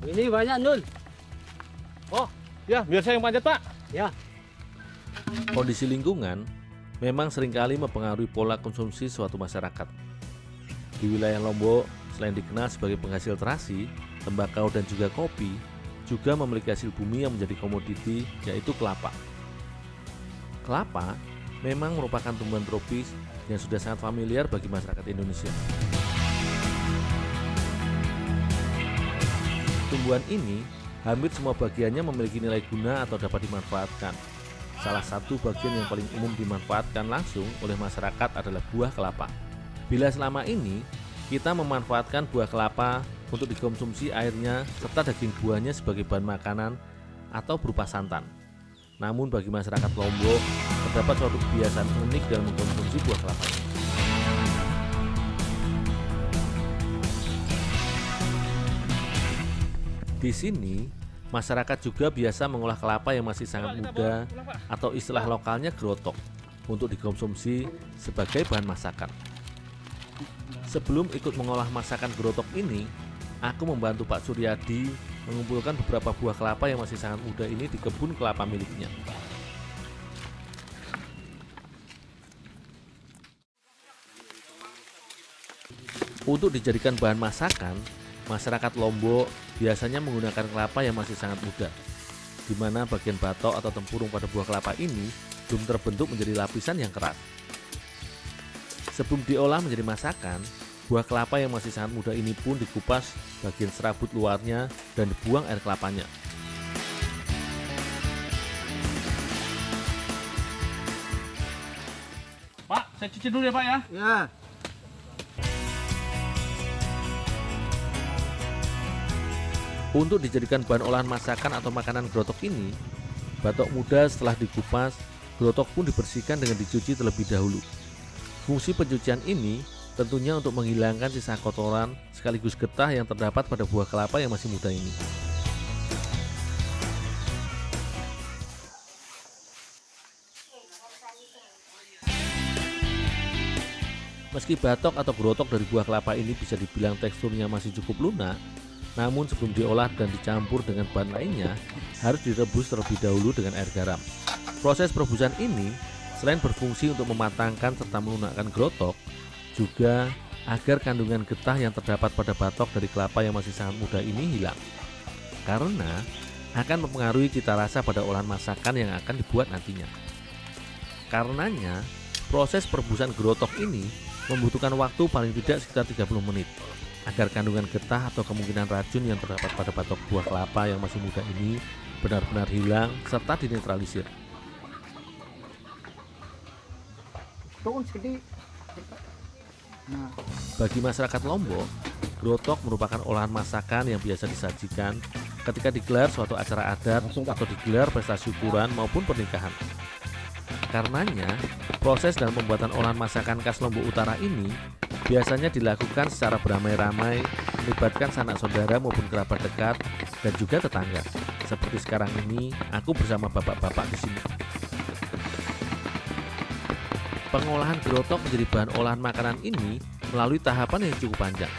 Ini banyak, Nul. Oh, ya biar saya yang panjat, Pak. Ya. Kondisi lingkungan memang seringkali mempengaruhi pola konsumsi suatu masyarakat. Di wilayah Lombok, selain dikenal sebagai penghasil terasi, tembakau dan juga kopi, juga memiliki hasil bumi yang menjadi komoditi, yaitu kelapa. Kelapa memang merupakan tumbuhan tropis yang sudah sangat familiar bagi masyarakat Indonesia. Tumbuhan ini hampir semua bagiannya memiliki nilai guna atau dapat dimanfaatkan. Salah satu bagian yang paling umum dimanfaatkan langsung oleh masyarakat adalah buah kelapa. Bila selama ini kita memanfaatkan buah kelapa untuk dikonsumsi airnya serta daging buahnya sebagai bahan makanan atau berupa santan. Namun bagi masyarakat Lombok terdapat suatu kebiasaan unik dalam mengkonsumsi buah kelapa. Di sini, masyarakat juga biasa mengolah kelapa yang masih sangat muda atau istilah lokalnya gerotok untuk dikonsumsi sebagai bahan masakan. Sebelum ikut mengolah masakan gerotok ini, aku membantu Pak Suryadi mengumpulkan beberapa buah kelapa yang masih sangat muda ini di kebun kelapa miliknya. Untuk dijadikan bahan masakan, masyarakat Lombok biasanya menggunakan kelapa yang masih sangat muda, di mana bagian batok atau tempurung pada buah kelapa ini belum terbentuk menjadi lapisan yang keras. Sebelum diolah menjadi masakan, buah kelapa yang masih sangat muda ini pun dikupas bagian serabut luarnya dan dibuang air kelapanya. Pak, saya cuci dulu ya, Pak ya. Ya. Untuk dijadikan bahan olahan masakan atau makanan gerotok ini, batok muda setelah dikupas, gerotok pun dibersihkan dengan dicuci terlebih dahulu. Fungsi pencucian ini tentunya untuk menghilangkan sisa kotoran sekaligus getah yang terdapat pada buah kelapa yang masih muda ini. Meski batok atau gerotok dari buah kelapa ini bisa dibilang teksturnya masih cukup lunak, namun sebelum diolah dan dicampur dengan bahan lainnya, harus direbus terlebih dahulu dengan air garam. Proses perebusan ini selain berfungsi untuk mematangkan serta melunakkan gerotok, juga agar kandungan getah yang terdapat pada batok dari kelapa yang masih sangat muda ini hilang. Karena akan mempengaruhi cita rasa pada olahan masakan yang akan dibuat nantinya. Karenanya, proses perebusan gerotok ini membutuhkan waktu paling tidak sekitar 30 menit. Agar kandungan getah atau kemungkinan racun yang terdapat pada batok buah kelapa yang masih muda ini benar-benar hilang serta dinetralisir. Bagi masyarakat Lombok, gerotok merupakan olahan masakan yang biasa disajikan ketika digelar suatu acara adat atau digelar pesta syukuran maupun pernikahan. Karenanya, proses dalam pembuatan olahan masakan khas Lombok Utara ini biasanya dilakukan secara beramai-ramai, melibatkan sanak saudara maupun kerabat dekat dan juga tetangga. Seperti sekarang ini, aku bersama bapak-bapak di sini. Pengolahan gerotok menjadi bahan olahan makanan ini melalui tahapan yang cukup panjang.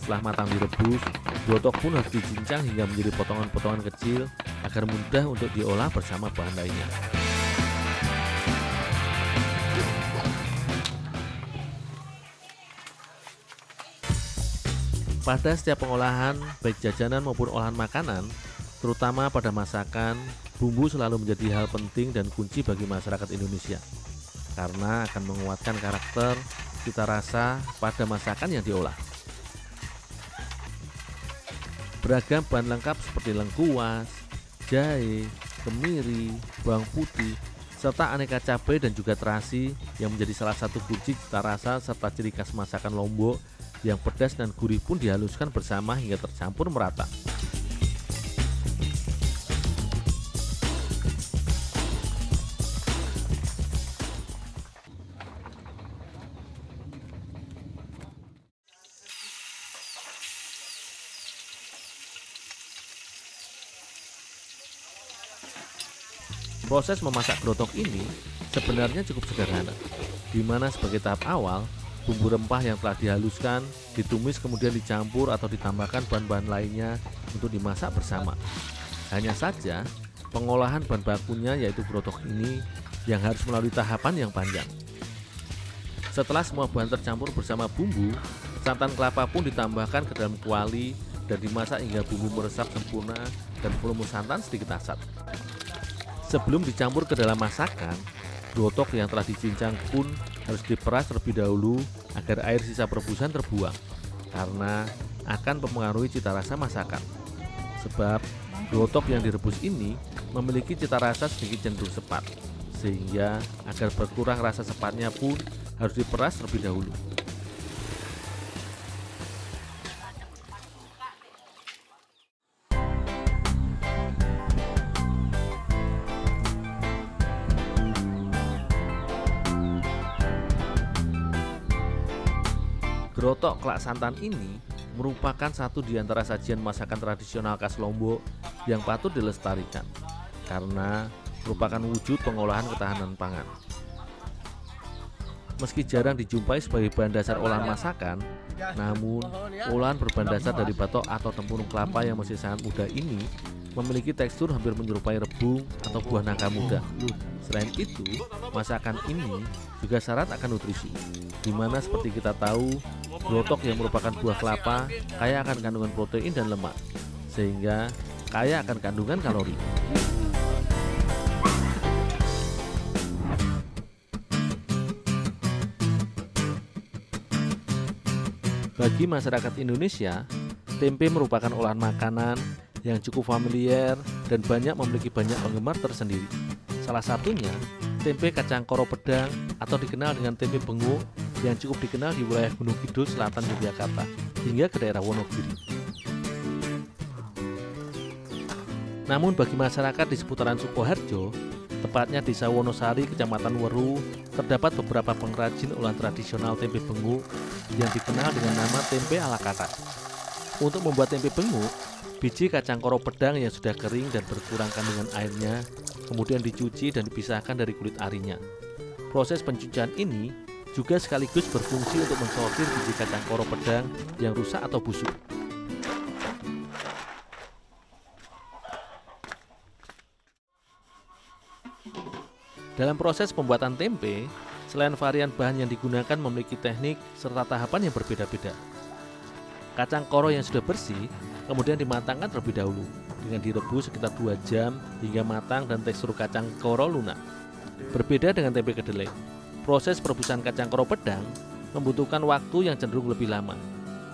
Setelah matang direbus, gerotok pun harus dicincang hingga menjadi potongan-potongan kecil agar mudah untuk diolah bersama bahan lainnya. Pada setiap pengolahan, baik jajanan maupun olahan makanan, terutama pada masakan, bumbu selalu menjadi hal penting dan kunci bagi masyarakat Indonesia, karena akan menguatkan karakter, cita rasa pada masakan yang diolah. Beragam bahan lengkap seperti lengkuas, jahe, kemiri, bawang putih, serta aneka cabai dan juga terasi yang menjadi salah satu kunci cita rasa serta ciri khas masakan Lombok yang pedas dan gurih pun dihaluskan bersama hingga tercampur merata. Proses memasak gerotok ini sebenarnya cukup sederhana, di mana sebagai tahap awal, bumbu rempah yang telah dihaluskan, ditumis kemudian dicampur atau ditambahkan bahan-bahan lainnya untuk dimasak bersama. Hanya saja, pengolahan bahan bakunya yaitu gerotok ini yang harus melalui tahapan yang panjang. Setelah semua bahan tercampur bersama bumbu, santan kelapa pun ditambahkan ke dalam kuali dan dimasak hingga bumbu meresap sempurna dan volume santan sedikit asat. Sebelum dicampur ke dalam masakan, gerotok yang telah dicincang pun harus diperas terlebih dahulu agar air sisa perebusan terbuang, karena akan mempengaruhi cita rasa masakan. Sebab gerotok yang direbus ini memiliki cita rasa sedikit cenderung sepat, sehingga agar berkurang rasa sepatnya pun harus diperas terlebih dahulu. Gerotok kelak santan ini merupakan satu di antara sajian masakan tradisional khas Lombok yang patut dilestarikan karena merupakan wujud pengolahan ketahanan pangan. Meski jarang dijumpai sebagai bahan dasar olahan masakan, namun olahan berbahan dasar dari batok atau tempurung kelapa yang masih sangat muda ini memiliki tekstur hampir menyerupai rebung atau buah nangka muda. Selain itu, masakan ini juga syarat akan nutrisi, di mana seperti kita tahu, gerotok yang merupakan buah kelapa kaya akan kandungan protein dan lemak, sehingga kaya akan kandungan kalori. Bagi masyarakat Indonesia, tempe merupakan olahan makanan yang cukup familiar dan memiliki banyak penggemar tersendiri. Salah satunya, tempe kacang koro pedang atau dikenal dengan tempe benguk yang cukup dikenal di wilayah Gunung Kidul selatan Yogyakarta hingga ke daerah Wonogiri. Namun bagi masyarakat di seputaran Sukoharjo, tepatnya Desa Wonosari, Kecamatan Weru, terdapat beberapa pengrajin olahan tradisional tempe benguk yang dikenal dengan nama tempe ala katak. Untuk membuat tempe benguk, biji kacang koro pedang yang sudah kering dan berkurang kandungan airnya kemudian dicuci dan dipisahkan dari kulit arinya. Proses pencucian ini juga sekaligus berfungsi untuk mensortir biji kacang koro pedang yang rusak atau busuk. Dalam proses pembuatan tempe, selain varian bahan yang digunakan memiliki teknik serta tahapan yang berbeda-beda. Kacang koro yang sudah bersih kemudian dimatangkan terlebih dahulu dengan direbus sekitar 2 jam hingga matang dan tekstur kacang koro lunak. Berbeda dengan tempe kedelai, proses perebusan kacang koro pedang membutuhkan waktu yang cenderung lebih lama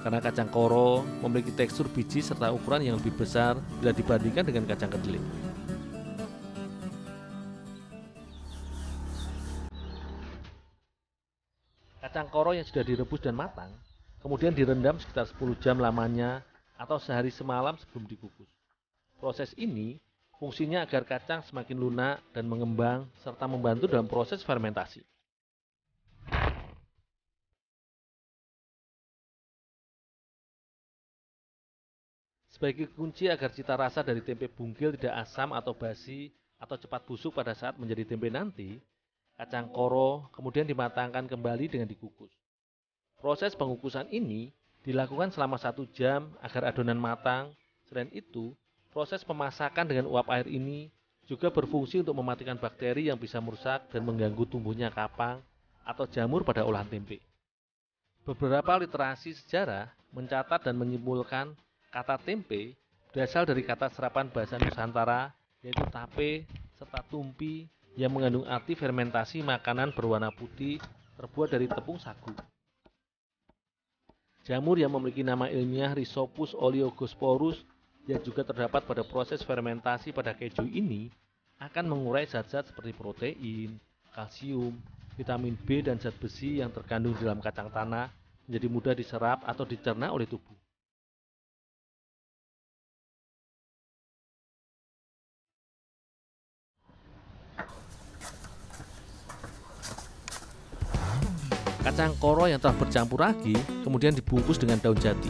karena kacang koro memiliki tekstur biji serta ukuran yang lebih besar bila dibandingkan dengan kacang kedelai. Kacang koro yang sudah direbus dan matang kemudian direndam sekitar 10 jam lamanya atau sehari semalam sebelum dikukus. Proses ini fungsinya agar kacang semakin lunak dan mengembang serta membantu dalam proses fermentasi. Sebagai kunci agar cita rasa dari tempe bungkil tidak asam atau basi atau cepat busuk pada saat menjadi tempe nanti, kacang koro kemudian dimatangkan kembali dengan dikukus. Proses pengukusan ini dilakukan selama 1 jam agar adonan matang. Selain itu, proses pemasakan dengan uap air ini juga berfungsi untuk mematikan bakteri yang bisa merusak dan mengganggu tumbuhnya kapang atau jamur pada olahan tempe. Beberapa literasi sejarah mencatat dan menyimpulkan kata tempe berasal dari kata serapan bahasa Nusantara yaitu tape serta tumpi yang mengandung arti fermentasi makanan berwarna putih terbuat dari tepung sagu. Jamur yang memiliki nama ilmiah Rhizopus oleogosporus yang juga terdapat pada proses fermentasi pada keju ini akan mengurai zat-zat seperti protein, kalsium, vitamin B dan zat besi yang terkandung dalam kacang tanah menjadi mudah diserap atau dicerna oleh tubuh. Kacang koro yang telah bercampur ragi kemudian dibungkus dengan daun jati.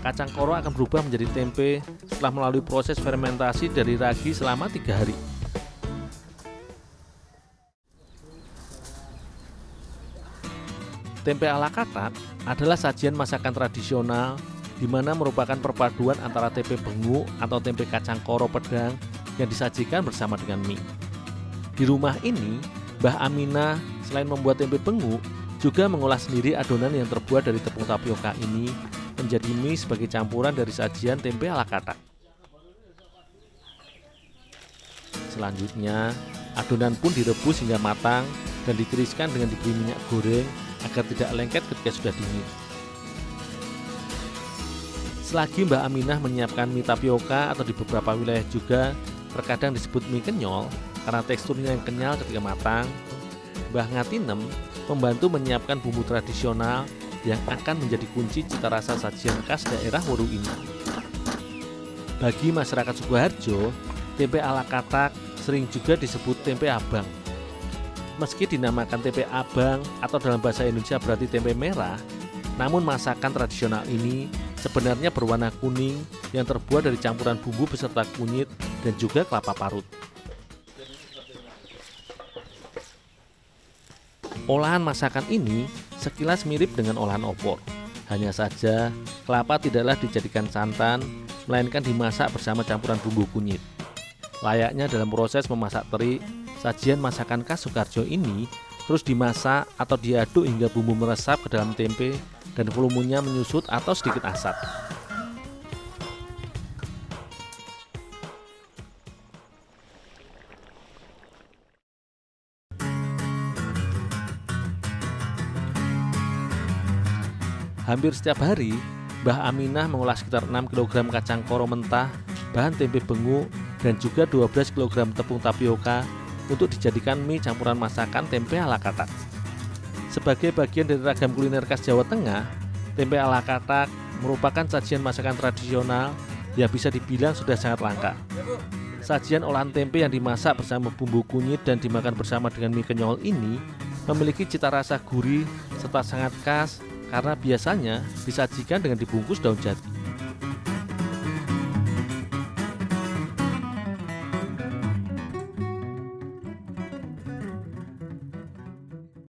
Kacang koro akan berubah menjadi tempe setelah melalui proses fermentasi dari ragi selama 3 hari. Tempe ala katak adalah sajian masakan tradisional di mana merupakan perpaduan antara tempe bengu atau tempe kacang koro pedang yang disajikan bersama dengan mie. Di rumah ini, Mbah Aminah selain membuat tempe bengu, juga mengolah sendiri adonan yang terbuat dari tepung tapioka ini menjadi mie sebagai campuran dari sajian tempe ala katak. Selanjutnya, adonan pun direbus hingga matang dan ditiriskan dengan diberi minyak goreng agar tidak lengket ketika sudah dingin. Selagi Mbah Aminah menyiapkan mie tapioka atau di beberapa wilayah juga terkadang disebut mie kenyol karena teksturnya yang kenyal ketika matang, Mbah Ngatinem membantu menyiapkan bumbu tradisional yang akan menjadi kunci cita rasa sajian khas daerah Weru ini. Bagi masyarakat Sukoharjo, tempe ala katak sering juga disebut tempe abang. Meski dinamakan tempe abang atau dalam bahasa Indonesia berarti tempe merah, namun masakan tradisional ini sebenarnya berwarna kuning yang terbuat dari campuran bumbu beserta kunyit dan juga kelapa parut. Olahan masakan ini sekilas mirip dengan olahan opor. Hanya saja, kelapa tidaklah dijadikan santan, melainkan dimasak bersama campuran bumbu kunyit. Layaknya dalam proses memasak teri, sajian masakan khas Sukoharjo ini terus dimasak atau diaduk hingga bumbu meresap ke dalam tempe dan volumenya menyusut atau sedikit asat. Hampir setiap hari, Mbah Aminah mengolah sekitar 6 kg kacang koro mentah, bahan tempe bengu, dan juga 12 kg tepung tapioka untuk dijadikan mie campuran masakan tempe ala katak. Sebagai bagian dari ragam kuliner khas Jawa Tengah, tempe ala katak merupakan sajian masakan tradisional yang bisa dibilang sudah sangat langka. Sajian olahan tempe yang dimasak bersama bumbu kunyit dan dimakan bersama dengan mie kenyol ini memiliki cita rasa gurih serta sangat khas karena biasanya disajikan dengan dibungkus daun jati.